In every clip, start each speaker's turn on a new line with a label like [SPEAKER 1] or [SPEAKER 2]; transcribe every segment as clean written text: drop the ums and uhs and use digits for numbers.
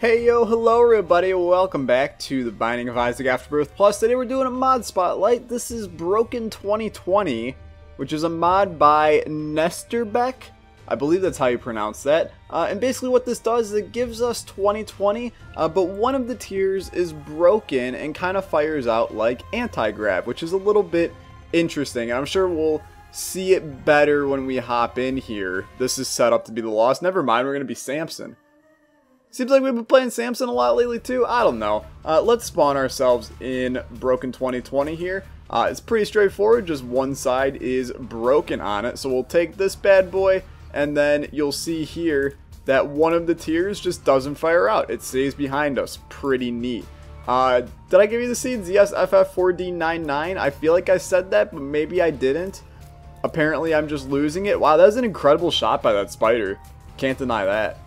[SPEAKER 1] Hey yo, hello everybody, welcome back to the Binding of Isaac Afterbirth Plus. Today we're doing a mod spotlight. This is Broken 2020, which is a mod by Nesterbeck. I believe that's how you pronounce that. And basically what this does is it gives us 2020, but one of the tiers is broken and kind of fires out like anti-grav, which is a little bit interesting. And I'm sure we'll see it better when we hop in here. This is set up to be the Lost. Never mind, we're going to be Samson. Seems like we've been playing Samson a lot lately too. I don't know. Let's spawn ourselves in Broken 2020 here. It's pretty straightforward. Just one side is broken on it. So we'll take this bad boy, and then you'll see here that one of the tiers just doesn't fire out. It stays behind us. Pretty neat. Did I give you the seeds? Yes, FF4D99. I feel like I said that, but maybe I didn't. Apparently, I'm just losing it. Wow, that was an incredible shot by that spider. Can't deny that.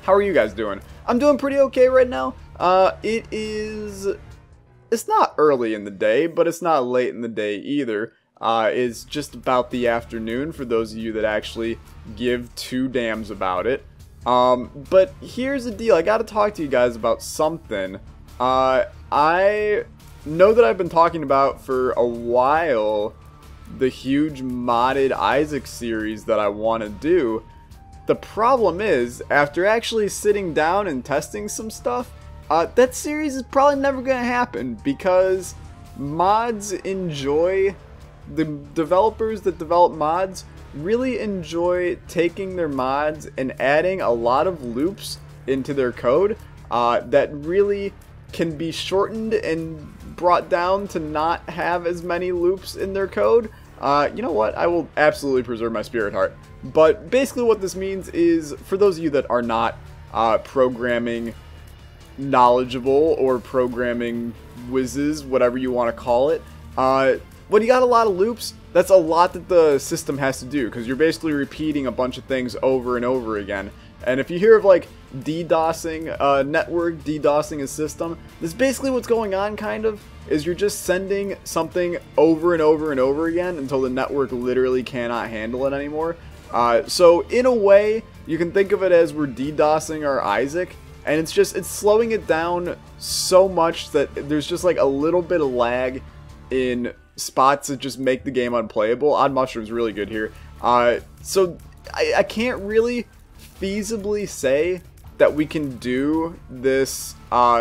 [SPEAKER 1] How are you guys doing? I'm doing pretty okay right now. It's not early in the day, but it's not late in the day either. It's just about the afternoon for those of you that actually give two damns about it. But here's the deal. I gotta talk to you guys about something. I know that I've been talking about for a while the huge modded Isaac series that I want to do. The problem is, after actually sitting down and testing some stuff, that series is probably never going to happen because mods enjoy, the developers that develop mods really enjoy taking their mods and adding a lot of loops into their code that really can be shortened and brought down to not have as many loops in their code. You know what? I will absolutely preserve my spirit heart. But basically what this means is, for those of you that are not programming knowledgeable or programming whizzes, whatever you want to call it, when you got a lot of loops, that's a lot that the system has to do, because you're basically repeating a bunch of things over and over again. And if you hear of like DDoSing a network, DDoSing a system, this is basically what's going on, kind of, is you're just sending something over and over and over again until the network literally cannot handle it anymore. So in a way, you can think of it as we're DDoSing our Isaac, and it's slowing it down so much that there's just like a little bit of lag in spots that just make the game unplayable. Odd Mushroom's really good here. So I can't really feasibly say that we can do this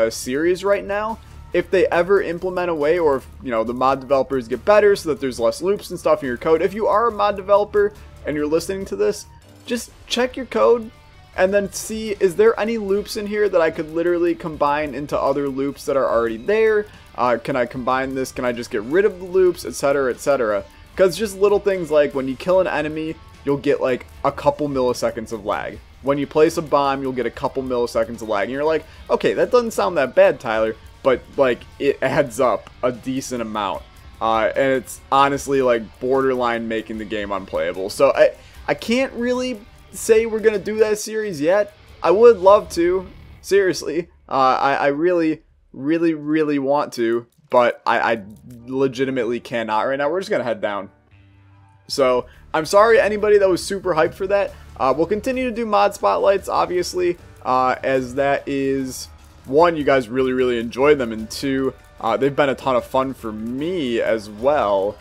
[SPEAKER 1] series right now. If they ever implement a way, or if, you know, the mod developers get better so that there's less loops and stuff in your code. If you are a mod developer and you're listening to this, just check your code and then see, is there any loops in here that I could literally combine into other loops that are already there? Can I combine this? Can I just get rid of the loops, etc., etc.? Because just little things like when you kill an enemy, you'll get like a couple milliseconds of lag. When you place a bomb, you'll get a couple milliseconds of lag. And you're like, okay, that doesn't sound that bad, Tyler. But like, it adds up a decent amount. And it's honestly like borderline making the game unplayable. So I can't really say we're going to do that series yet. I would love to. Seriously. I really, really, really want to. But I legitimately cannot right now. We're just going to head down. So I'm sorry anybody that was super hyped for that. We'll continue to do mod spotlights, obviously, as that is, one, you guys really, really enjoy them, and two, they've been a ton of fun for me as well.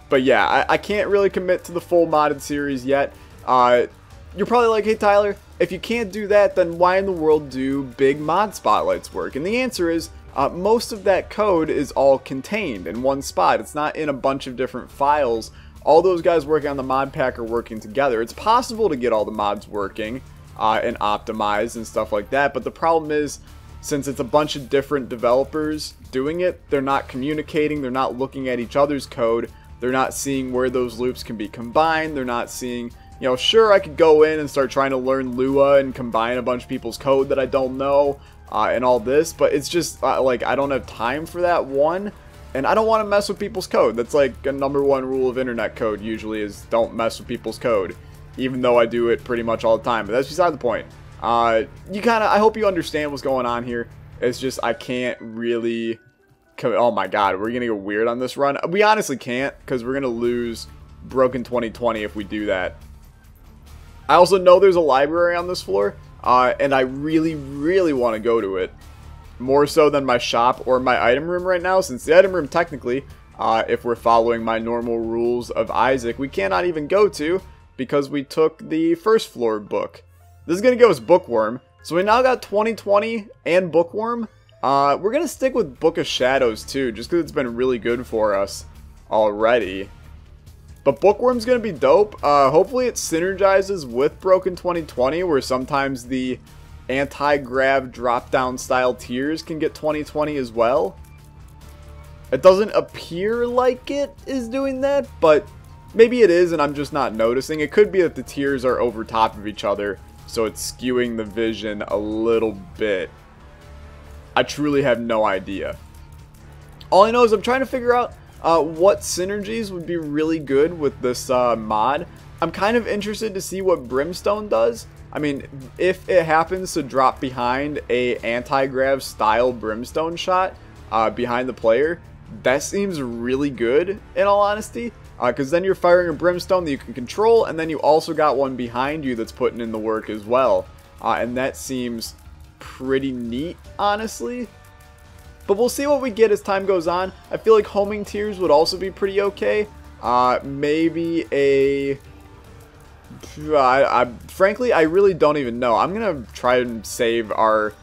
[SPEAKER 1] But yeah, I can't really commit to the full modded series yet. You're probably like, hey Tyler, if you can't do that, then why in the world do big mod spotlights work? And the answer is, most of that code is all contained in one spot. It's not in a bunch of different files. All those guys working on the mod pack are working together. It's possible to get all the mods working and optimized and stuff like that, but the problem is, since it's a bunch of different developers doing it, they're not communicating, they're not looking at each other's code, they're not seeing where those loops can be combined, they're not seeing, you know, sure, I could go in and start trying to learn Lua and combine a bunch of people's code that I don't know, and all this, but it's just, like, I don't have time for that, one, and I don't want to mess with people's code. That's like a #1 rule of internet code usually, is don't mess with people's code. Even though I do it pretty much all the time, but that's beside the point. I hope you understand what's going on here. It's just, I can't really, oh my god, we're gonna go weird on this run. We honestly can't, because we're gonna lose Broken 2020 if we do that. I also know there's a library on this floor. and I really, really want to go to it. More so than my shop or my item room right now, since the item room technically, if we're following my normal rules of Isaac, we cannot even go to because we took the first floor book. This is going to go as Bookworm. So we now got 2020 and Bookworm. We're going to stick with Book of Shadows too, just because it's been really good for us already. But Bookworm's going to be dope. Hopefully it synergizes with Broken 2020, where sometimes the anti-grav drop-down style tiers can get 2020 as well. It doesn't appear like it is doing that, but maybe it is and I'm just not noticing. It could be that the tiers are over top of each other, so it's skewing the vision a little bit. I truly have no idea. All I know is I'm trying to figure out what synergies would be really good with this mod. I'm kind of interested to see what Brimstone does. I mean, if it happens to drop behind a anti-grav style Brimstone shot behind the player, that seems really good in all honesty. Because then you're firing a Brimstone that you can control, and then you also got one behind you that's putting in the work as well. And that seems pretty neat, honestly. But we'll see what we get as time goes on. I feel like homing tiers would also be pretty okay. Maybe a... frankly, I really don't even know. I'm going to try and save our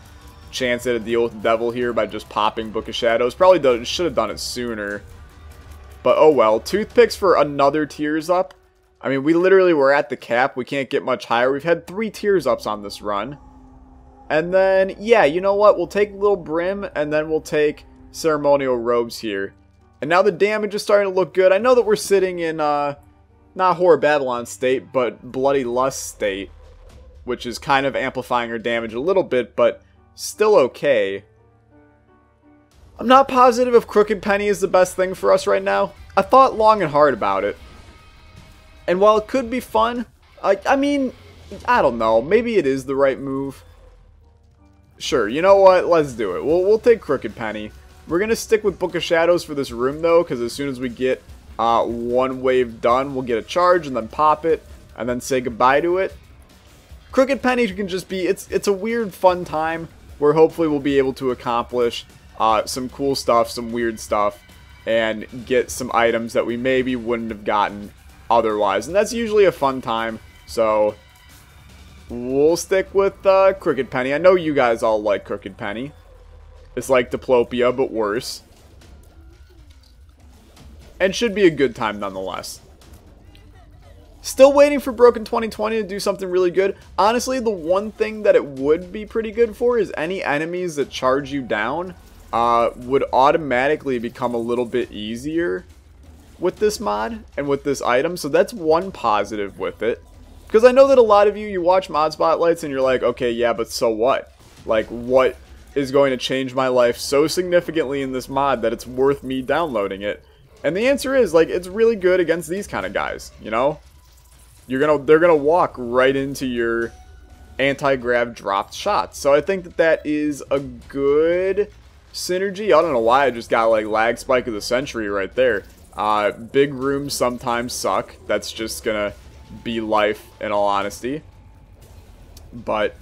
[SPEAKER 1] chance at a deal with the devil here by just popping Book of Shadows. Probably should have done it sooner. But oh well. Toothpicks for another tiers up. I mean, we literally were at the cap. We can't get much higher. We've had 3 tiers ups on this run. And then, yeah, you know what? We'll take Little Brim, and then we'll take Ceremonial Robes here. And now the damage is starting to look good. I know that we're sitting in, not Horror Babylon state, but Bloody Lust state, which is kind of amplifying our damage a little bit, but still okay. I'm not positive if Crooked Penny is the best thing for us right now. I thought long and hard about it. And while it could be fun, I mean, I don't know. Maybe it is the right move. Sure, you know what? Let's do it. We'll take Crooked Penny. We're going to stick with Book of Shadows for this room, though, because as soon as we get one wave done, we'll get a charge and then pop it and then say goodbye to it. Crooked Penny can just be... It's a weird, fun time where hopefully we'll be able to accomplish some cool stuff, some weird stuff, and get some items that we maybe wouldn't have gotten otherwise. And that's usually a fun time, so... We'll stick with Crooked Penny. I know you guys all like Crooked Penny. It's like Diplopia, but worse. And should be a good time nonetheless. Still waiting for Broken 2020 to do something really good. Honestly, the one thing that it would be pretty good for is any enemies that charge you down would automatically become a little bit easier with this mod and with this item. So that's one positive with it. Because I know that a lot of you watch mod spotlights and you're like, okay, yeah, but so what? Like, what is going to change my life so significantly in this mod that it's worth me downloading it? And the answer is, like, it's really good against these kind of guys, you know? They're gonna walk right into your anti-grav dropped shots. So I think that that is a good synergy. I don't know why I just got, like, lag spike of the century right there. Big rooms sometimes suck. That's just gonna be life in all honesty, but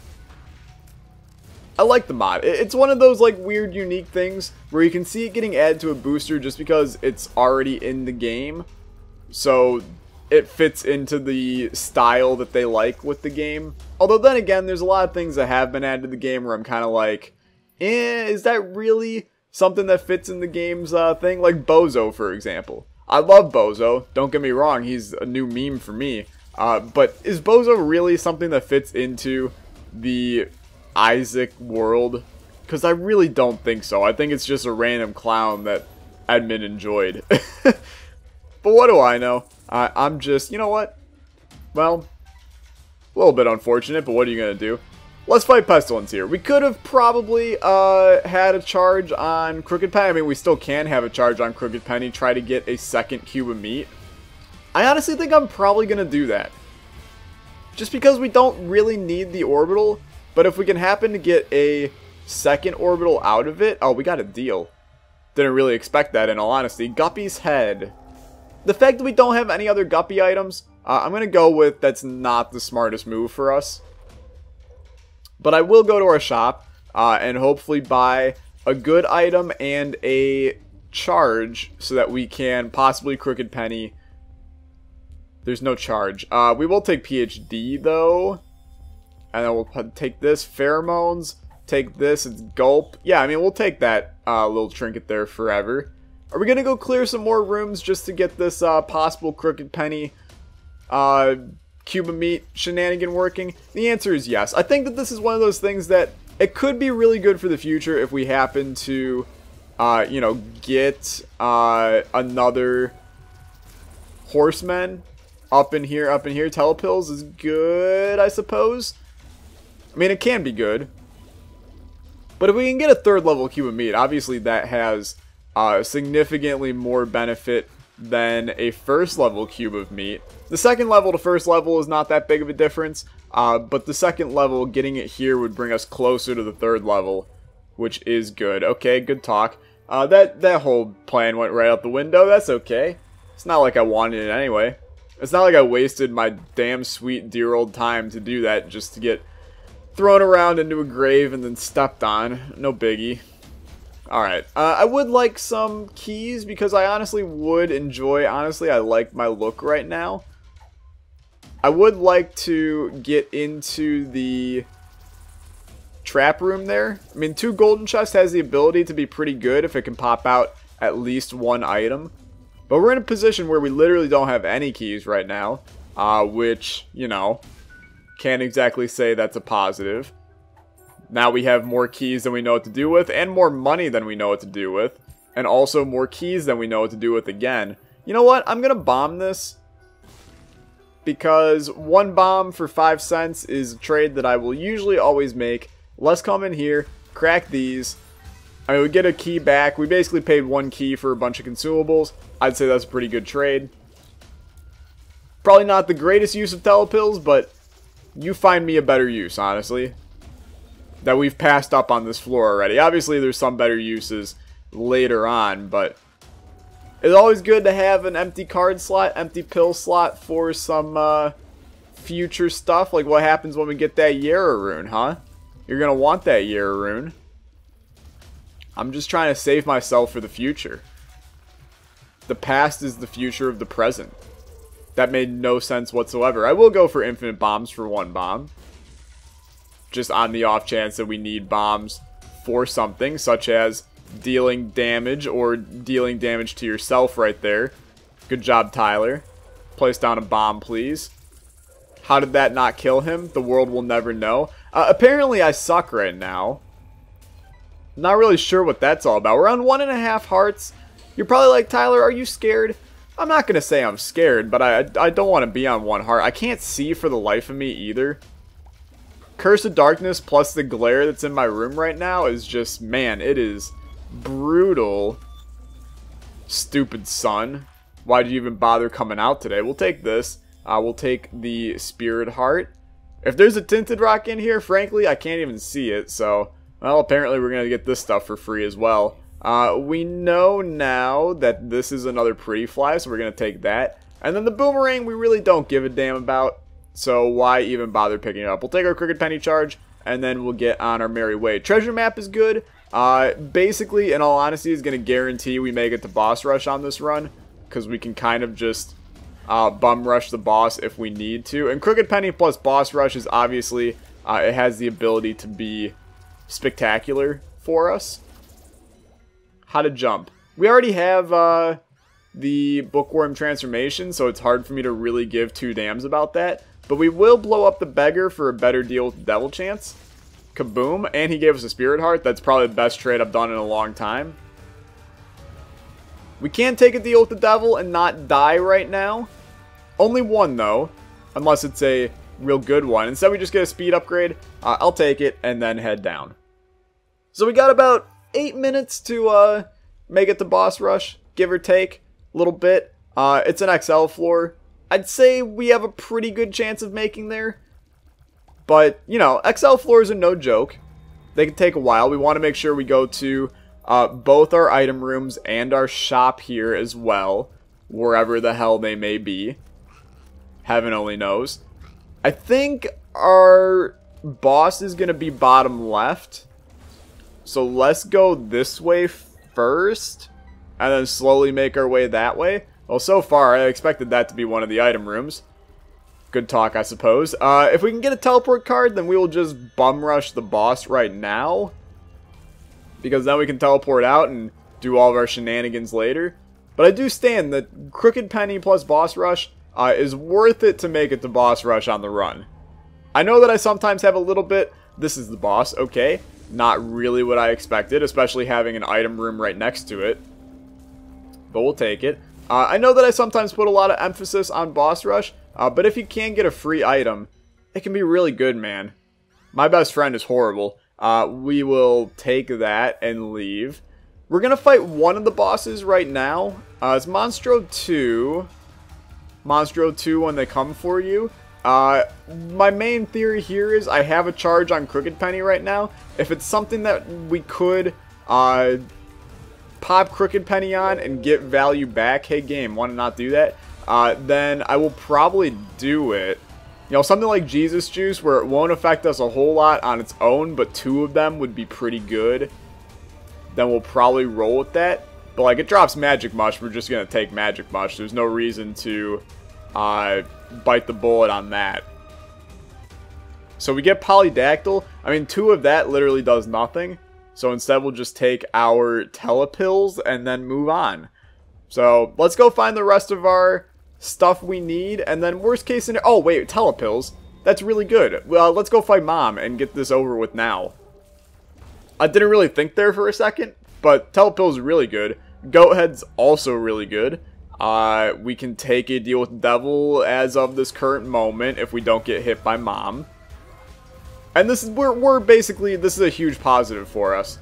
[SPEAKER 1] I like the mod. It's one of those like weird unique things where you can see it getting added to a booster just because it's already in the game, so it fits into the style that they like with the game. Although then again, there's a lot of things that have been added to the game where I'm kind of like, is that really something that fits in the game's thing? Like Bozo, for example. I love Bozo, don't get me wrong, he's a new meme for me. But is Bozo really something that fits into the Isaac world? Because I really don't think so. I think it's just a random clown that admin enjoyed. But what do I know? I'm just, you know what? Well, a little bit unfortunate, but what are you going to do? Let's fight Pestilence here. We could have probably had a charge on Crooked Penny. I mean, we still can have a charge on Crooked Penny. Try to get a second cube of meat. I honestly think I'm probably going to do that. Just because we don't really need the orbital. But if we can happen to get a second orbital out of it... Oh, we got a deal. Didn't really expect that in all honesty. Guppy's Head. The fact that we don't have any other Guppy items, I'm going to go with that's not the smartest move for us. But I will go to our shop and hopefully buy a good item and a charge so that we can possibly Crooked Penny. There's no charge. We will take PhD though. And then we'll take this. Pheromones. Take this. It's Gulp. Yeah, I mean, we'll take that little trinket there forever. Are we going to go clear some more rooms just to get this possible Crooked Penny cube of meat shenanigan working? The answer is yes. I think that this is one of those things that it could be really good for the future if we happen to, you know, get another horseman up in here. Telepills is good, I suppose. I mean, it can be good. But if we can get a 3rd level cube of meat, obviously that has significantly more benefit than a 1st level cube of meat. The 2nd level to 1st level is not that big of a difference. But the 2nd level, getting it here would bring us closer to the 3rd level, which is good. Okay, good talk. That whole plan went right out the window. That's okay. It's not like I wanted it anyway. It's not like I wasted my damn sweet dear old time to do that just to get thrown around into a grave and then stepped on. No biggie. Alright, I would like some keys because I honestly would enjoy, I like my look right now. I would like to get into the trap room there. I mean, 2 golden chests has the ability to be pretty good if it can pop out at least 1 item. But we're in a position where we literally don't have any keys right now, which, you know, can't exactly say that's a positive. Now we have more keys than we know what to do with, and more money than we know what to do with, and also more keys than we know what to do with again. You know what? I'm going to bomb this, because 1 bomb for 5 cents is a trade that I will usually always make. Let's come in here, crack these. I mean, we get a key back. We basically paid 1 key for a bunch of consumables. I'd say that's a pretty good trade. Probably not the greatest use of telepills, but you find me a better use, honestly, that we've passed up on this floor already. Obviously, there's some better uses later on, but it's always good to have an empty card slot, empty pill slot for some future stuff. Like what happens when we get that Yara rune, huh? You're going to want that Yara rune. I'm just trying to save myself for the future. The past is the future of the present. That made no sense whatsoever. I will go for infinite bombs for 1 bomb. Just on the off chance that we need bombs for something, such as dealing damage or dealing damage to yourself right there. Good job, Tyler. Place down a bomb, please. How did that not kill him? The world will never know. Apparently I suck right now. Not really sure what that's all about. We're on 1.5 hearts. You're probably like, Tyler, are you scared? I'm not going to say I'm scared, but I don't want to be on 1 heart. I can't see for the life of me either. Curse of Darkness plus the glare that's in my room right now is just, man, it is brutal. Stupid son. Why did you even bother coming out today? We'll take this. We'll take the Spirit Heart. If there's a Tinted Rock in here, frankly, I can't even see it. So, well, apparently we're going to get this stuff for free as well. We know now that this is another Pretty Fly, so we're going to take that. And then the Boomerang we really don't give a damn about. So why even bother picking it up? We'll take our Crooked Penny charge, and then we'll get on our merry way. Treasure map is good. Basically, in all honesty, is going to guarantee we make it to boss rush on this run, because we can kind of just bum rush the boss if we need to. And Crooked Penny plus boss rush is obviously, it has the ability to be spectacular for us. How to jump. We already have the Bookworm transformation, so it's hard for me to really give 2 damns about that. But we will blow up the Beggar for a better deal with the Devil Chance. Kaboom. And he gave us a Spirit Heart. That's probably the best trade I've done in a long time. We can take a deal with the Devil and not die right now. Only 1, though. Unless it's a real good one. Instead, we just get a speed upgrade. I'll take it and then head down. So we got about 8 minutes to make it to boss rush. Give or take a little bit. It's an XL floor. I'd say we have a pretty good chance of making there. But, you know, XL floors are no joke. They can take a while. We want to make sure we go to both our item rooms and our shop here as well. Wherever the hell they may be. Heaven only knows. I think our boss is going to be bottom left. So let's go this way first, and then slowly make our way that way. Well, so far, I expected that to be one of the item rooms. Good talk, I suppose. If we can get a teleport card, then we will just bum rush the boss right now. Because then we can teleport out and do all of our shenanigans later. But I do stand that Crooked Penny plus boss rush is worth it to make it to boss rush on the run. I know that I sometimes have a little bit... This is the boss, okay. Not really what I expected, especially having an item room right next to it. But we'll take it. I know that I sometimes put a lot of emphasis on boss rush, but if you can get a free item, it can be really good, man. My best friend is horrible. We will take that and leave. We're going to fight one of the bosses right now. It's Monstro 2. Monstro 2 when they come for you. My main theory here is I have a charge on Crooked Penny right now. If it's something that we could pop Crooked Penny on and get value back, hey game, want to not do that? Then I will probably do it. You know, something like Jesus Juice where it won't affect us a whole lot on its own, but two of them would be pretty good. Then we'll probably roll with that. But like, it drops Magic Mush, we're just going to take Magic Mush. There's no reason to bite the bullet on that. So we get Polydactyl. I mean, two of that literally does nothing. So instead we'll just take our Telepills and then move on. So let's go find the rest of our stuff we need. And then worst case scenario... Oh, wait, Telepills. That's really good. Well, let's go fight Mom and get this over with now. I didn't really think there for a second, but Telepills is really good. Goat Head's also really good. We can take a deal with the devil as of this current moment if we don't get hit by Mom. And this is we're basically, this is a huge positive for us.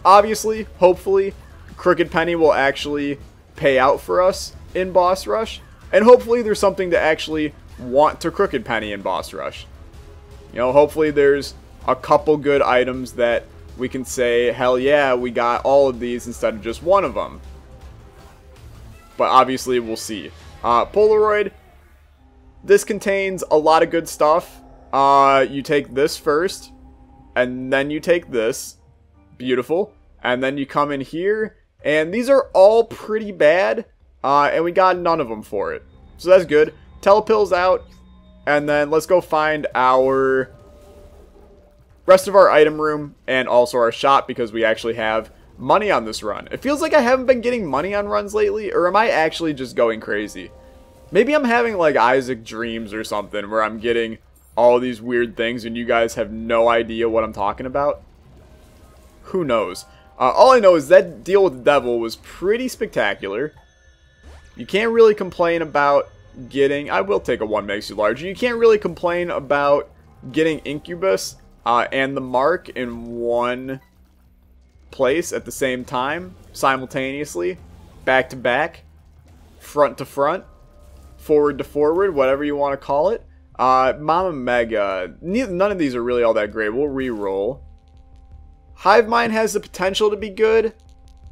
[SPEAKER 1] Obviously, hopefully, Crooked Penny will actually pay out for us in Boss Rush. And hopefully there's something to actually want to Crooked Penny in Boss Rush. You know, hopefully there's a couple good items that we can say, hell yeah, we got all of these instead of just one of them. But obviously, we'll see. Polaroid. This contains a lot of good stuff. You take this first. And then you take this. Beautiful. And then you come in here. And these are all pretty bad. And we got none of them for it. So that's good. Telepills out. And then let's go find our... rest of our item room. And also our shop. Because we actually have... money on this run. It feels like I haven't been getting money on runs lately, or am I actually just going crazy? Maybe I'm having like Isaac dreams or something where I'm getting all these weird things and you guys have no idea what I'm talking about. Who knows? All I know is that deal with the devil was pretty spectacular. You can't really complain about getting... I will take a 1 makes you larger. You can't really complain about getting Incubus and the Mark in one... place at the same time, simultaneously, back to back, front to front, forward to forward, whatever you want to call it. Mama Mega, none of these are really all that great. We'll re-roll. Hive Mind has the potential to be good.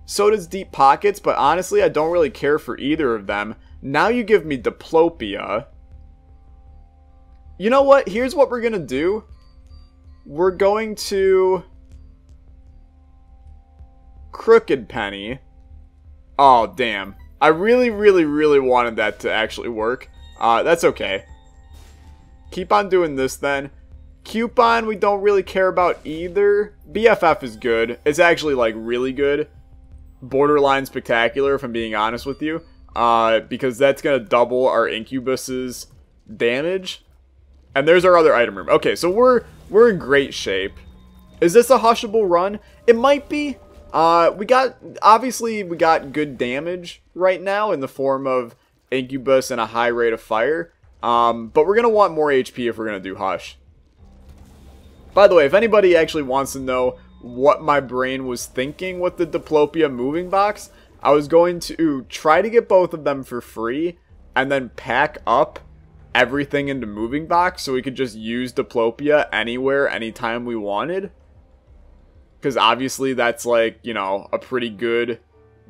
[SPEAKER 1] So does Deep Pockets, but honestly, I don't really care for either of them. Now you give me Diplopia. You know what? Here's what we're going to do. We're going to... Crooked Penny. Oh, damn. I really wanted that to actually work. That's okay. Keep on doing this then. Coupon, we don't really care about either. BFF is good. It's actually, like, really good. Borderline spectacular, if I'm being honest with you. Because that's going to double our Incubus's damage. And there's our other item room. Okay, so we're in great shape. Is this a hushable run? It might be. Obviously we got good damage right now in the form of Incubus and a high rate of fire. But we're going to want more HP if we're going to do Hush. By the way, if anybody actually wants to know what my brain was thinking with the Diplopia moving box, I was going to try to get both of them for free and then pack up everything into moving box so we could just use Diplopia anywhere, anytime we wanted. Because obviously that's like, you know, a pretty good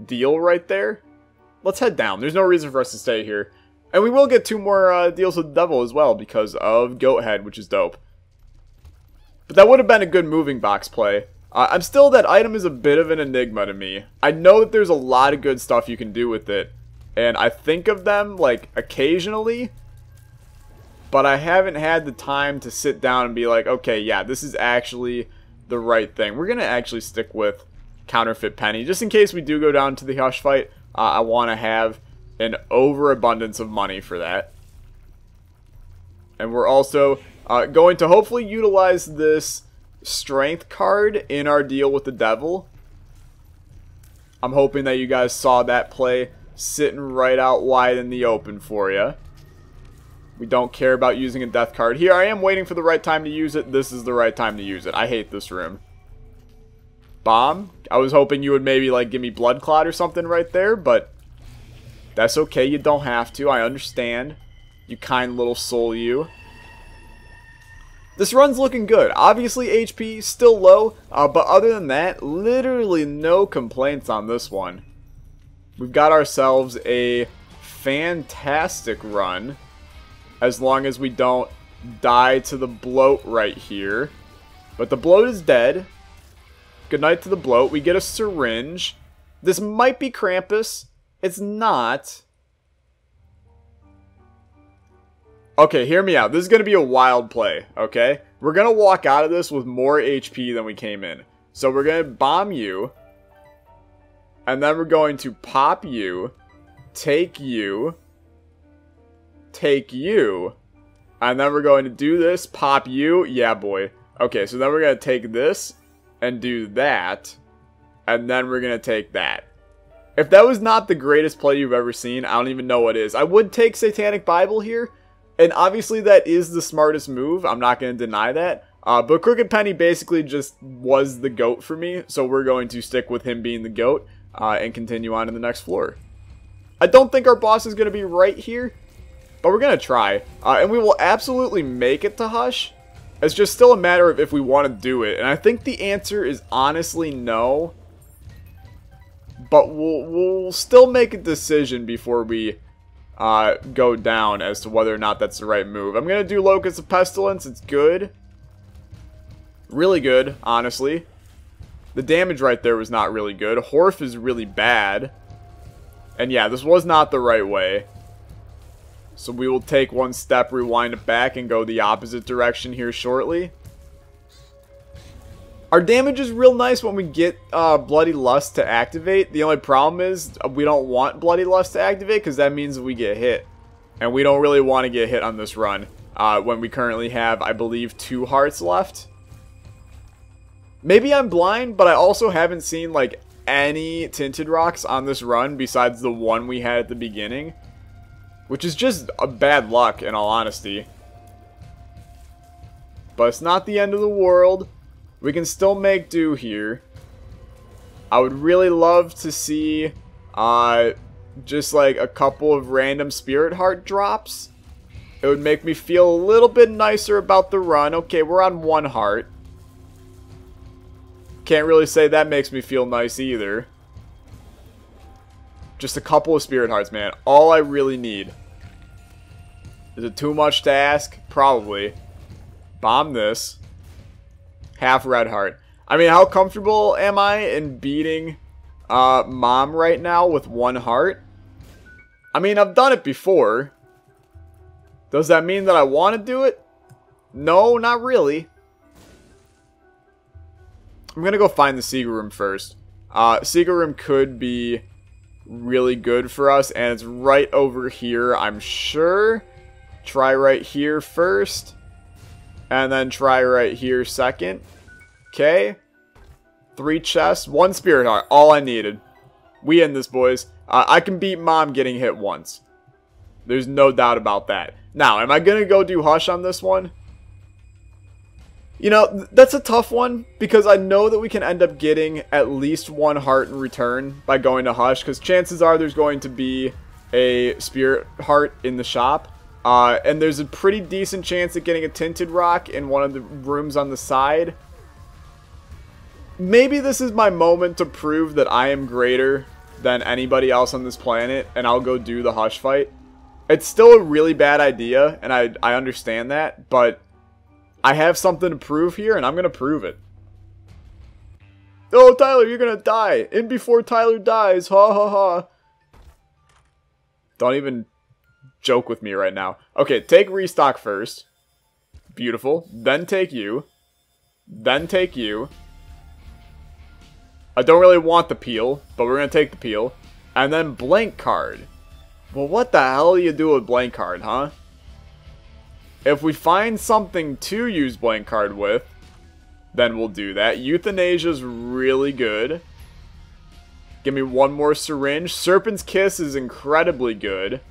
[SPEAKER 1] deal right there. Let's head down. There's no reason for us to stay here. And we will get 2 more deals with the devil as well because of Goat Head, which is dope. But that would have been a good moving box play. I'm still, that item is a bit of an enigma to me. I know that there's a lot of good stuff you can do with it. And I think of them, like, occasionally. But I haven't had the time to sit down and be like, okay, yeah, this is actually the right thing. We're going to actually stick with Counterfeit Penny. Just in case we do go down to the Hush fight, I want to have an overabundance of money for that. And we're also going to hopefully utilize this strength card in our deal with the devil. I'm hoping that you guys saw that play sitting right out wide in the open for you. We don't care about using a death card. Here I am waiting for the right time to use it. This is the right time to use it. I hate this room. Bomb. I was hoping you would maybe like give me Blood Clot or something right there, but that's okay. You don't have to. I understand. You kind little soul, you. This run's looking good. Obviously, HP still low, but other than that, literally no complaints on this one. We've got ourselves a fantastic run, as long as we don't die to the bloat right here. But the bloat is dead. Good night to the bloat. We get a syringe. This might be Krampus. It's not. Okay, hear me out. This is going to be a wild play, okay? We're going to walk out of this with more HP than we came in. So we're going to bomb you. And then we're going to pop you. Take you. Take you. And then we're going to do this. Pop you. Yeah, boy. Okay, so then we're going to take this. And do that. And then we're going to take that. If that was not the greatest play you've ever seen, I don't even know what is. I would take Satanic Bible here. And obviously that is the smartest move. I'm not going to deny that. But Crooked Penny basically just was the GOAT for me. So we're going to stick with him being the GOAT. And continue on to the next floor. I don't think our boss is going to be right here. But we're going to try. And we will absolutely make it to Hush. It's just still a matter of if we want to do it. And I think the answer is honestly no. But we'll still make a decision before we go down as to whether or not that's the right move. I'm going to do Locust of Pestilence. It's good. Really good, honestly. The damage right there was not really good. Horf is really bad. And yeah, this was not the right way. So we will take one step, rewind it back, and go the opposite direction here shortly. Our damage is real nice when we get Bloody Lust to activate. The only problem is we don't want Bloody Lust to activate because that means we get hit. And we don't really want to get hit on this run when we currently have, I believe, 2 hearts left. Maybe I'm blind, but I also haven't seen like any Tinted Rocks on this run besides the one we had at the beginning. Which is just a bad luck, in all honesty. But it's not the end of the world. We can still make do here. I would really love to see just like a couple of random Spirit Heart drops. It would make me feel a little bit nicer about the run. Okay, we're on 1 heart. Can't really say that makes me feel nice either. Just a couple of Spirit Hearts, man. All I really need. Is it too much to ask? Probably. Bomb this. Half red heart. I mean, how comfortable am I in beating Mom right now with 1 heart? I mean, I've done it before. Does that mean that I want to do it? No, not really. I'm going to go find the Secret Room first. Secret Room could be really good for us, and it's right over here, I'm sure. Try right here first. And then try right here second. Okay. 3 chests. 1 Spirit Heart. All I needed. We end this, boys. I can beat Mom getting hit once. There's no doubt about that. Now, am I going to go do Hush on this one? You know, that's a tough one. Because I know that we can end up getting at least 1 heart in return by going to Hush. Because chances are there's going to be a Spirit Heart in the shop. And there's a pretty decent chance of getting a Tinted Rock in one of the rooms on the side. Maybe this is my moment to prove that I am greater than anybody else on this planet, and I'll go do the Hush fight. It's still a really bad idea, and I understand that, but I have something to prove here, and I'm going to prove it. Oh, Tyler, you're going to die. In before Tyler dies. Ha ha ha. Don't even joke with me right now. Okay, take restock first. Beautiful. Then take you. Then take you. I don't really want the peel, but we're going to take the peel. And then blank card. Well, what the hell do you do with blank card, huh? If we find something to use blank card with, then we'll do that. Euthanasia's really good. Give me one more syringe. Serpent's Kiss is incredibly good.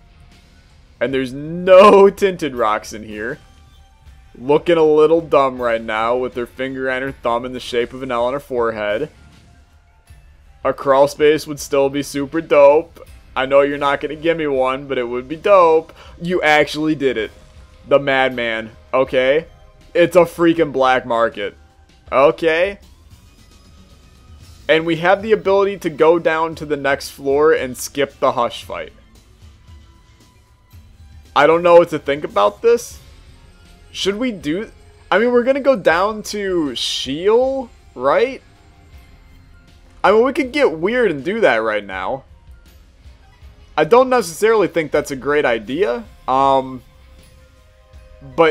[SPEAKER 1] And there's no tinted rocks in here. Looking a little dumb right now with her finger and her thumb in the shape of an L on her forehead. A crawl space would still be super dope. I know you're not going to give me one, but it would be dope. You actually did it. The madman. Okay. It's a freaking black market. Okay. And we have the ability to go down to the next floor and skip the hush fight. I don't know what to think about this. Should we do... I mean, we're going to go down to Shield, right? I mean, we could get weird and do that right now. I don't necessarily think that's a great idea. But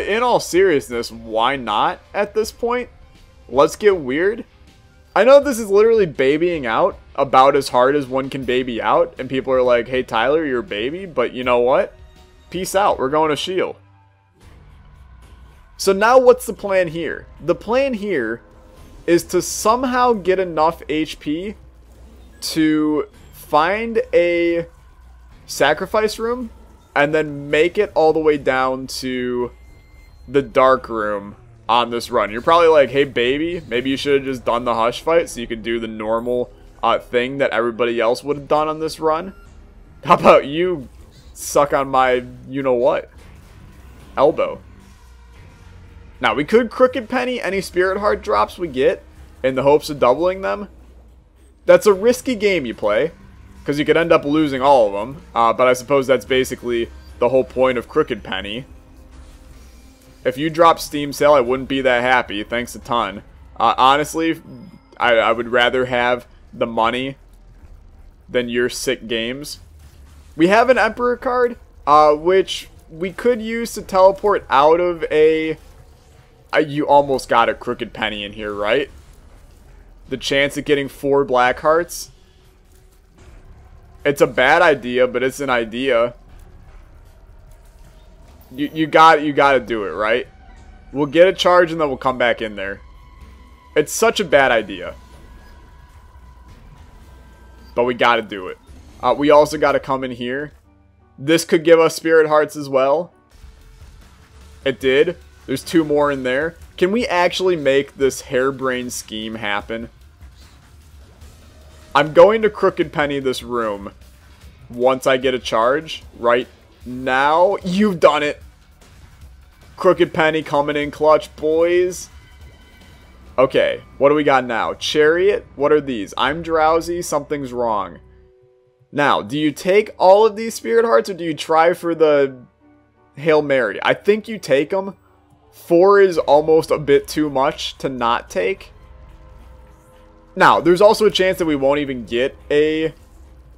[SPEAKER 1] in all seriousness, why not at this point? Let's get weird. I know this is literally babying out about as hard as one can baby out. And people are like, hey, Tyler, you're a baby. But you know what? Peace out. We're going to Shield. So now what's the plan here? The plan here is to somehow get enough HP to find a sacrifice room and then make it all the way down to the dark room on this run. You're probably like, hey baby, maybe you should have just done the hush fight so you could do the normal thing that everybody else would have done on this run. How about you suck on my you-know-what elbow? Now, we could Crooked Penny any Spirit Heart drops we get in the hopes of doubling them. That's a risky game you play, because you could end up losing all of them. But I suppose that's basically the whole point of Crooked Penny. If you drop Steam Sale, I wouldn't be that happy. Thanks a ton. Honestly, I would rather have the money than your sick games. We have an Emperor card, which we could use to teleport out of a... you almost got a Crooked Penny in here, right? The chance of getting 4 black hearts. It's a bad idea, but it's an idea. You gotta do it, right? We'll get a charge and then we'll come back in there. It's such a bad idea. But we gotta do it. We also gotta come in here. This could give us Spirit Hearts as well. It did. There's 2 more in there. Can we actually make this harebrained scheme happen? I'm going to Crooked Penny this room once I get a charge. Right now. You've done it. Crooked Penny coming in clutch, boys. Okay, what do we got now? Chariot? What are these? I'm drowsy. Something's wrong. Now, do you take all of these Spirit Hearts or do you try for the Hail Mary? I think you take them. 4 is almost a bit too much to not take. Now, there's also a chance that we won't even get a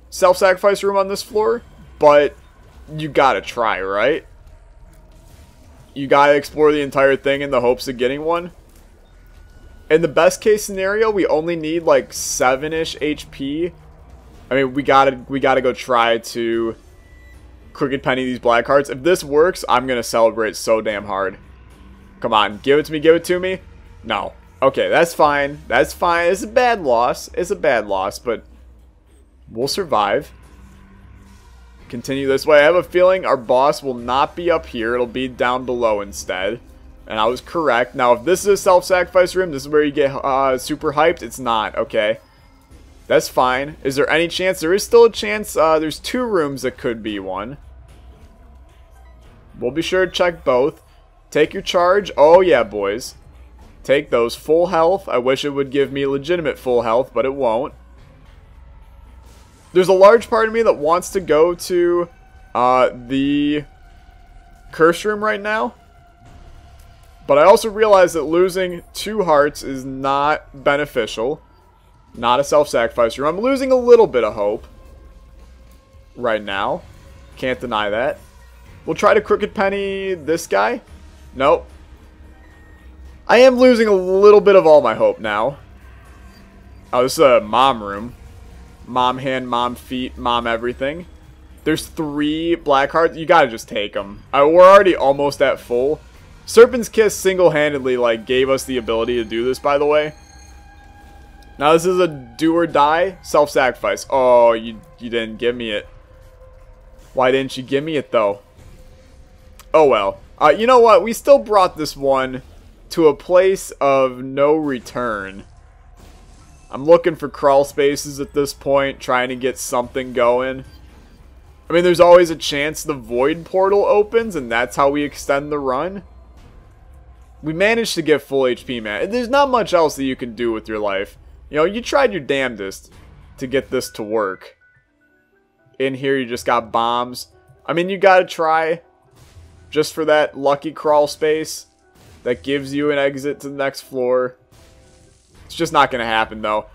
[SPEAKER 1] self-sacrifice room on this floor, but you gotta try, right? You gotta explore the entire thing in the hopes of getting one. In the best case scenario, we only need like 7-ish HP. I mean, we gotta go try to Crooked Penny these black hearts. If this works, I'm gonna celebrate so damn hard. Come on, give it to me, give it to me. No. Okay, that's fine. That's fine. It's a bad loss. It's a bad loss, but we'll survive. Continue this way. I have a feeling our boss will not be up here. It'll be down below instead. And I was correct. Now, if this is a self-sacrifice room, this is where you get super hyped. It's not. Okay. That's fine. Is there any chance? There is still a chance. There's 2 rooms that could be one. We'll be sure to check both. Take your charge. Oh, yeah, boys. Take those. Full health. I wish it would give me legitimate full health, but it won't. There's a large part of me that wants to go to the curse room right now. But I also realize that losing 2 hearts is not beneficial. Not a self-sacrifice room. I'm losing a little bit of hope right now. Can't deny that. We'll try to crooked penny this guy. Nope. I am losing a little bit of all my hope now. Oh, this is a mom room. Mom hand, mom feet, mom everything. There's 3 black hearts. You gotta just take them. We're already almost at full. Serpent's Kiss single-handedly like gave us the ability to do this, by the way. Now this is a do or die self-sacrifice. Oh, you didn't give me it. Why didn't you give me it though? Oh well. You know what? We still brought this one to a place of no return. I'm looking for crawl spaces at this point, trying to get something going. I mean, there's always a chance the void portal opens, and that's how we extend the run. We managed to get full HP, man. There's not much else that you can do with your life. You know, you tried your damnedest to get this to work. In here, you just got bombs. I mean, you gotta try just for that lucky crawl space that gives you an exit to the next floor. It's just not gonna happen, though.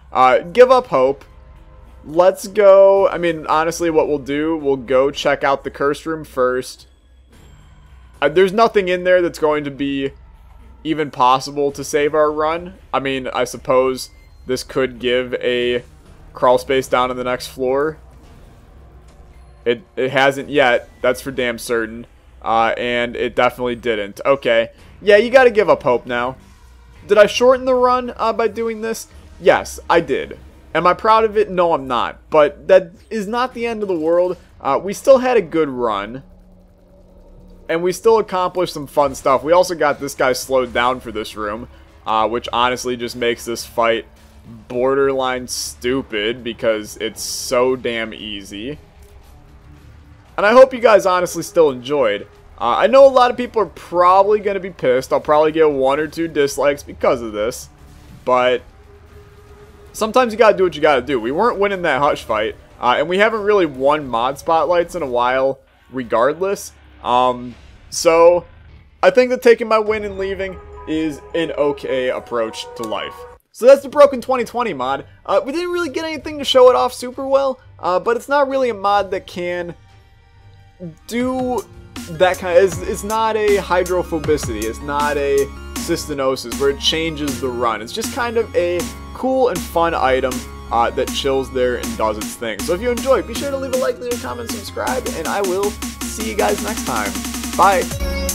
[SPEAKER 1] Give up hope. Let's go. I mean, honestly, what we'll do, we'll go check out the curse room first. There's nothing in there that's going to be even possible to save our run. I mean, I suppose this could give a crawl space down on the next floor. It hasn't yet. That's for damn certain. And it definitely didn't. Okay. Yeah, you gotta give up hope now. Did I shorten the run by doing this? Yes, I did. Am I proud of it? No, I'm not. But that is not the end of the world. We still had a good run. And we still accomplished some fun stuff. We also got this guy slowed down for this room. Which honestly just makes this fight borderline stupid because it's so damn easy. And I hope you guys honestly still enjoyed. I know a lot of people are probably going to be pissed. I'll probably get 1 or 2 dislikes because of this. But sometimes you got to do what you got to do. We weren't winning that Hush fight. And we haven't really won mod spotlights in a while regardless. So I think that taking my win and leaving is an okay approach to life. So that's the Broken 2020 mod. We didn't really get anything to show it off super well. But it's not really a mod that can do that kind of, it's not a hydrophobicity, it's not a cystinosis where it changes the run. It's just kind of a cool and fun item that chills there and does its thing. So if you enjoyed, be sure to leave a like, leave a comment, subscribe, and I will see you guys next time. Bye!